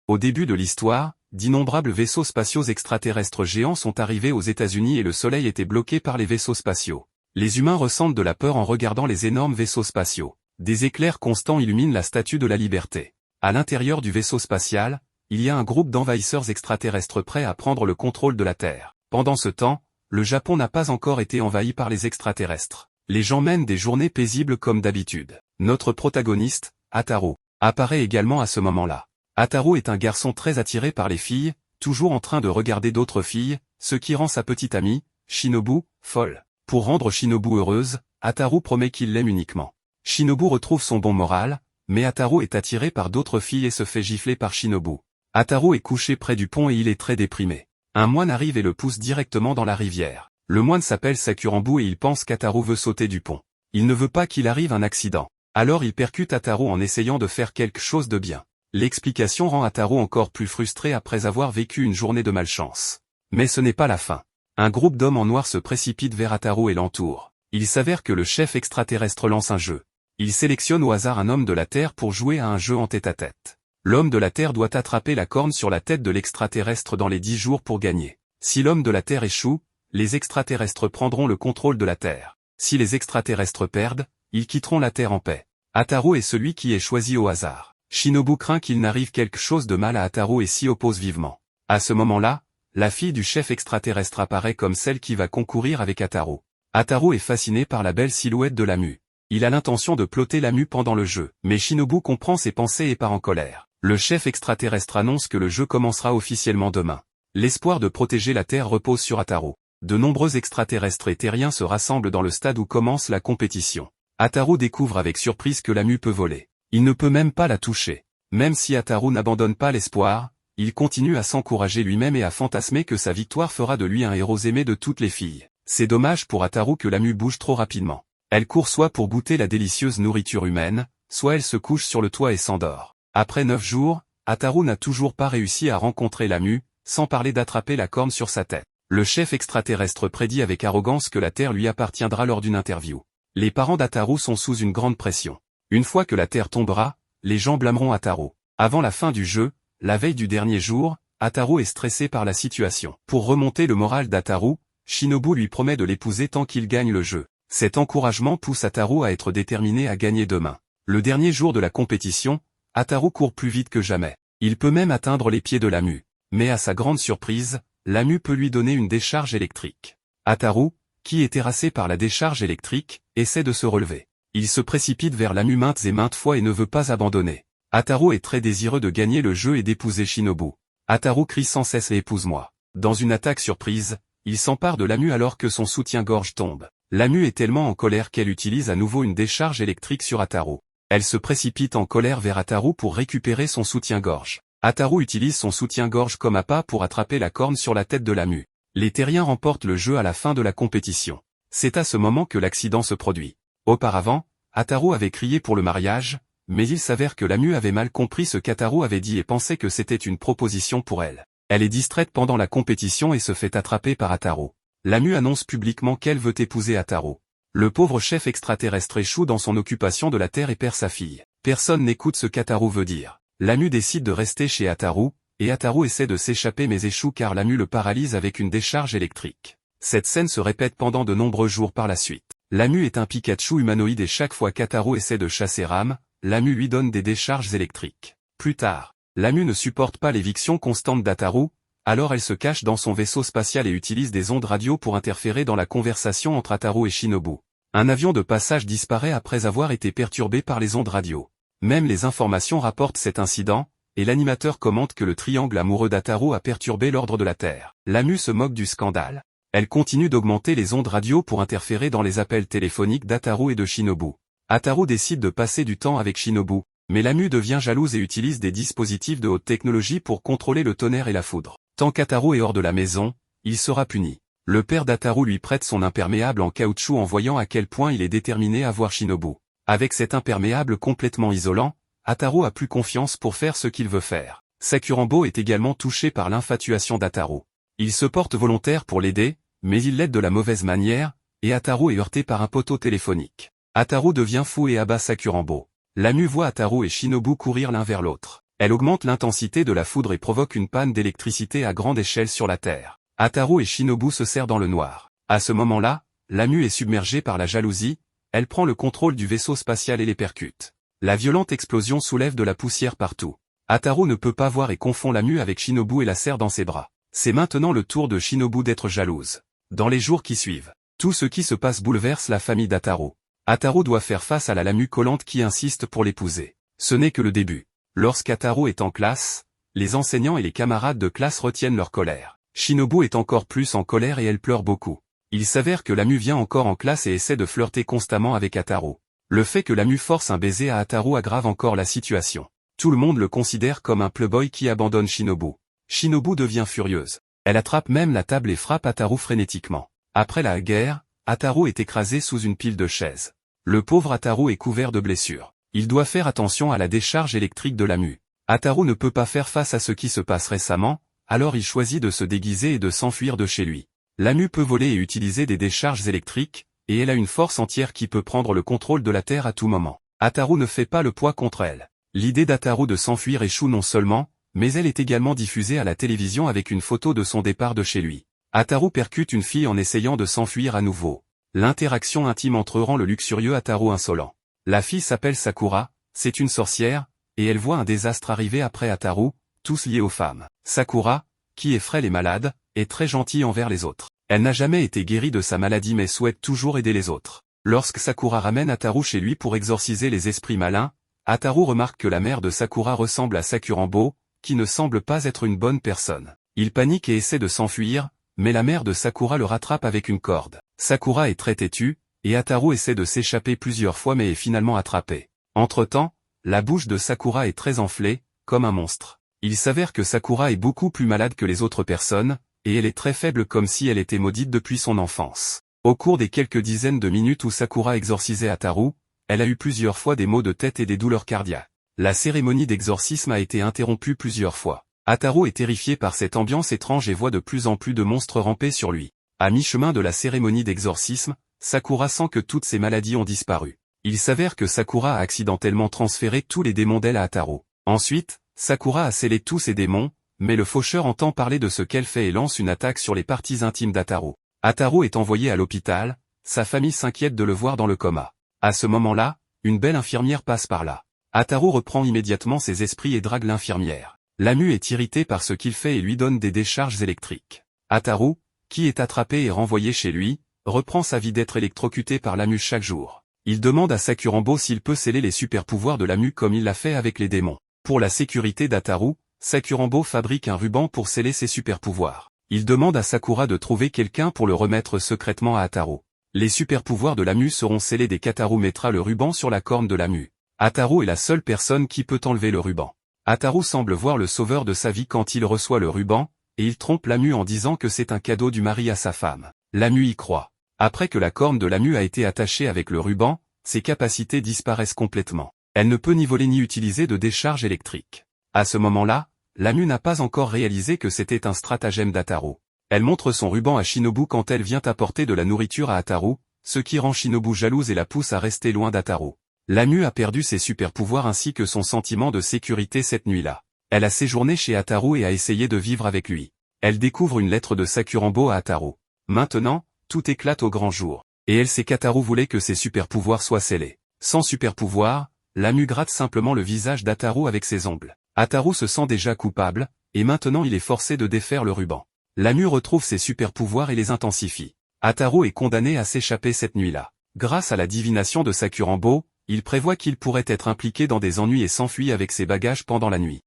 Au début de l'histoire, d'innombrables vaisseaux spatiaux extraterrestres géants sont arrivés aux États-Unis et le Soleil était bloqué par les vaisseaux spatiaux. Les humains ressentent de la peur en regardant les énormes vaisseaux spatiaux. Des éclairs constants illuminent la Statue de la Liberté. À l'intérieur du vaisseau spatial, il y a un groupe d'envahisseurs extraterrestres prêts à prendre le contrôle de la Terre. Pendant ce temps, le Japon n'a pas encore été envahi par les extraterrestres. Les gens mènent des journées paisibles comme d'habitude. Notre protagoniste, Ataru, apparaît également à ce moment-là. Ataru est un garçon très attiré par les filles, toujours en train de regarder d'autres filles, ce qui rend sa petite amie, Shinobu, folle. Pour rendre Shinobu heureuse, Ataru promet qu'il l'aime uniquement. Shinobu retrouve son bon moral, mais Ataru est attiré par d'autres filles et se fait gifler par Shinobu. Ataru est couché près du pont et il est très déprimé. Un moine arrive et le pousse directement dans la rivière. Le moine s'appelle Sakurambu et il pense qu'Ataru veut sauter du pont. Il ne veut pas qu'il arrive un accident. Alors il percute Ataru en essayant de faire quelque chose de bien. L'explication rend Ataru encore plus frustré après avoir vécu une journée de malchance. Mais ce n'est pas la fin. Un groupe d'hommes en noir se précipite vers Ataru et l'entoure. Il s'avère que le chef extraterrestre lance un jeu. Il sélectionne au hasard un homme de la Terre pour jouer à un jeu en tête-à-tête. L'homme de la Terre doit attraper la corne sur la tête de l'extraterrestre dans les 10 jours pour gagner. Si l'homme de la Terre échoue, les extraterrestres prendront le contrôle de la Terre. Si les extraterrestres perdent, ils quitteront la Terre en paix. Ataru est celui qui est choisi au hasard. Shinobu craint qu'il n'arrive quelque chose de mal à Ataru et s'y oppose vivement. À ce moment-là, la fille du chef extraterrestre apparaît comme celle qui va concourir avec Ataru. Ataru est fasciné par la belle silhouette de la mue. Il a l'intention de plotter la mue pendant le jeu, mais Shinobu comprend ses pensées et part en colère. Le chef extraterrestre annonce que le jeu commencera officiellement demain. L'espoir de protéger la Terre repose sur Ataru. De nombreux extraterrestres et terriens se rassemblent dans le stade où commence la compétition. Ataru découvre avec surprise que la mue peut voler. Il ne peut même pas la toucher. Même si Ataru n'abandonne pas l'espoir, il continue à s'encourager lui-même et à fantasmer que sa victoire fera de lui un héros aimé de toutes les filles. C'est dommage pour Ataru que la mue bouge trop rapidement. Elle court soit pour goûter la délicieuse nourriture humaine, soit elle se couche sur le toit et s'endort. Après 9 jours, Ataru n'a toujours pas réussi à rencontrer la mue, sans parler d'attraper la corne sur sa tête. Le chef extraterrestre prédit avec arrogance que la Terre lui appartiendra lors d'une interview. Les parents d'Ataru sont sous une grande pression. Une fois que la Terre tombera, les gens blâmeront Ataru. Avant la fin du jeu, la veille du dernier jour, Ataru est stressé par la situation. Pour remonter le moral d'Ataru, Shinobu lui promet de l'épouser tant qu'il gagne le jeu. Cet encouragement pousse Ataru à être déterminé à gagner demain. Le dernier jour de la compétition, Ataru court plus vite que jamais. Il peut même atteindre les pieds de la mue. Mais à sa grande surprise, la mue peut lui donner une décharge électrique. Ataru, qui est terrassé par la décharge électrique, essaie de se relever. Il se précipite vers la mue maintes et maintes fois et ne veut pas abandonner. Ataru est très désireux de gagner le jeu et d'épouser Shinobu. Ataru crie sans cesse « Épouse-moi ». Dans une attaque surprise, il s'empare de la mue alors que son soutien-gorge tombe. La mue est tellement en colère qu'elle utilise à nouveau une décharge électrique sur Ataru. Elle se précipite en colère vers Ataru pour récupérer son soutien-gorge. Ataru utilise son soutien-gorge comme appât pour attraper la corne sur la tête de la mue. Les terriens remportent le jeu à la fin de la compétition. C'est à ce moment que l'accident se produit. Auparavant, Ataru avait crié pour le mariage, mais il s'avère que la mue avait mal compris ce qu'Ataru avait dit et pensait que c'était une proposition pour elle. Elle est distraite pendant la compétition et se fait attraper par Ataru. La mue annonce publiquement qu'elle veut épouser Ataru. Le pauvre chef extraterrestre échoue dans son occupation de la Terre et perd sa fille. Personne n'écoute ce qu'Ataru veut dire. La mue décide de rester chez Ataru, et Ataru essaie de s'échapper mais échoue car la mue le paralyse avec une décharge électrique. Cette scène se répète pendant de nombreux jours par la suite. La mue est un Pikachu humanoïde et chaque fois qu'Ataru essaie de chasser Ram, la mue lui donne des décharges électriques. Plus tard, la mue ne supporte pas l'éviction constante d'Ataru, alors elle se cache dans son vaisseau spatial et utilise des ondes radio pour interférer dans la conversation entre Ataru et Shinobu. Un avion de passage disparaît après avoir été perturbé par les ondes radio. Même les informations rapportent cet incident, et l'animateur commente que le triangle amoureux d'Ataru a perturbé l'ordre de la Terre. La mue se moque du scandale. Elle continue d'augmenter les ondes radio pour interférer dans les appels téléphoniques d'Ataru et de Shinobu. Ataru décide de passer du temps avec Shinobu, mais la mue devient jalouse et utilise des dispositifs de haute technologie pour contrôler le tonnerre et la foudre. Tant qu'Ataru est hors de la maison, il sera puni. Le père d'Ataru lui prête son imperméable en caoutchouc en voyant à quel point il est déterminé à voir Shinobu. Avec cet imperméable complètement isolant, Ataru a plus confiance pour faire ce qu'il veut faire. Sakurambo est également touché par l'infatuation d'Ataru. Il se porte volontaire pour l'aider, mais il l'aide de la mauvaise manière, et Ataru est heurté par un poteau téléphonique. Ataru devient fou et abat Sakurambo. La mue voit Ataru et Shinobu courir l'un vers l'autre. Elle augmente l'intensité de la foudre et provoque une panne d'électricité à grande échelle sur la Terre. Ataru et Shinobu se serrent dans le noir. À ce moment-là, Lamu est submergée par la jalousie, elle prend le contrôle du vaisseau spatial et les percute. La violente explosion soulève de la poussière partout. Ataru ne peut pas voir et confond Lamu avec Shinobu et la serre dans ses bras. C'est maintenant le tour de Shinobu d'être jalouse. Dans les jours qui suivent, tout ce qui se passe bouleverse la famille d'Ataru. Ataru doit faire face à la Lamu collante qui insiste pour l'épouser. Ce n'est que le début. Lorsqu'Ataru est en classe, les enseignants et les camarades de classe retiennent leur colère. Shinobu est encore plus en colère et elle pleure beaucoup. Il s'avère que Lamu vient encore en classe et essaie de flirter constamment avec Ataru. Le fait que Lamu force un baiser à Ataru aggrave encore la situation. Tout le monde le considère comme un playboy qui abandonne Shinobu. Shinobu devient furieuse. Elle attrape même la table et frappe Ataru frénétiquement. Après la guerre, Ataru est écrasé sous une pile de chaises. Le pauvre Ataru est couvert de blessures. Il doit faire attention à la décharge électrique de Lamu. Ataru ne peut pas faire face à ce qui se passe récemment, alors il choisit de se déguiser et de s'enfuir de chez lui. Lamu peut voler et utiliser des décharges électriques, et elle a une force entière qui peut prendre le contrôle de la Terre à tout moment. Ataru ne fait pas le poids contre elle. L'idée d'Ataru de s'enfuir échoue non seulement, mais elle est également diffusée à la télévision avec une photo de son départ de chez lui. Ataru percute une fille en essayant de s'enfuir à nouveau. L'interaction intime entre eux rend le luxurieux Ataru insolent. La fille s'appelle Sakura, c'est une sorcière, et elle voit un désastre arriver après Ataru, tous liés aux femmes. Sakura, qui est frêle et malade, est très gentille envers les autres. Elle n'a jamais été guérie de sa maladie mais souhaite toujours aider les autres. Lorsque Sakura ramène Ataru chez lui pour exorciser les esprits malins, Ataru remarque que la mère de Sakura ressemble à Sakurambo, qui ne semble pas être une bonne personne. Il panique et essaie de s'enfuir, mais la mère de Sakura le rattrape avec une corde. Sakura est très têtue, et Ataru essaie de s'échapper plusieurs fois mais est finalement attrapé. Entre-temps, la bouche de Sakura est très enflée, comme un monstre. Il s'avère que Sakura est beaucoup plus malade que les autres personnes, et elle est très faible comme si elle était maudite depuis son enfance. Au cours des quelques dizaines de minutes où Sakura exorcisait Ataru, elle a eu plusieurs fois des maux de tête et des douleurs cardiaques. La cérémonie d'exorcisme a été interrompue plusieurs fois. Ataru est terrifié par cette ambiance étrange et voit de plus en plus de monstres ramper sur lui. À mi-chemin de la cérémonie d'exorcisme, Sakura sent que toutes ses maladies ont disparu. Il s'avère que Sakura a accidentellement transféré tous les démons d'elle à Ataru. Ensuite, Sakura a scellé tous ses démons, mais le faucheur entend parler de ce qu'elle fait et lance une attaque sur les parties intimes d'Ataru. Ataru est envoyé à l'hôpital, sa famille s'inquiète de le voir dans le coma. À ce moment-là, une belle infirmière passe par là. Ataru reprend immédiatement ses esprits et drague l'infirmière. Lamu est irrité par ce qu'il fait et lui donne des décharges électriques. Ataru, qui est attrapé et renvoyé chez lui, reprend sa vie d'être électrocuté par Lamu chaque jour. Il demande à Sakurambo s'il peut sceller les super-pouvoirs de Lamu comme il l'a fait avec les démons. Pour la sécurité d'Ataru, Sakurambo fabrique un ruban pour sceller ses super-pouvoirs. Il demande à Sakura de trouver quelqu'un pour le remettre secrètement à Ataru. Les super-pouvoirs de Lamu seront scellés dès qu'Ataru mettra le ruban sur la corne de Lamu. Ataru est la seule personne qui peut enlever le ruban. Ataru semble voir le sauveur de sa vie quand il reçoit le ruban, et il trompe Lamu en disant que c'est un cadeau du mari à sa femme. Lamu y croit. Après que la corne de Lamu a été attachée avec le ruban, ses capacités disparaissent complètement. Elle ne peut ni voler ni utiliser de décharge électrique. À ce moment-là, Lamu n'a pas encore réalisé que c'était un stratagème d'Ataru. Elle montre son ruban à Shinobu quand elle vient apporter de la nourriture à Ataru, ce qui rend Shinobu jalouse et la pousse à rester loin d'Ataru. Lamu a perdu ses super-pouvoirs ainsi que son sentiment de sécurité cette nuit-là. Elle a séjourné chez Ataru et a essayé de vivre avec lui. Elle découvre une lettre de Sakurambo à Ataru. Maintenant, tout éclate au grand jour. Et elle sait qu'Ataru voulait que ses super-pouvoirs soient scellés. Sans super-pouvoir, Lamu gratte simplement le visage d'Ataru avec ses ongles. Ataru se sent déjà coupable, et maintenant il est forcé de défaire le ruban. Lamu retrouve ses super-pouvoirs et les intensifie. Ataru est condamné à s'échapper cette nuit-là. Grâce à la divination de Sakurambo, il prévoit qu'il pourrait être impliqué dans des ennuis et s'enfuit avec ses bagages pendant la nuit.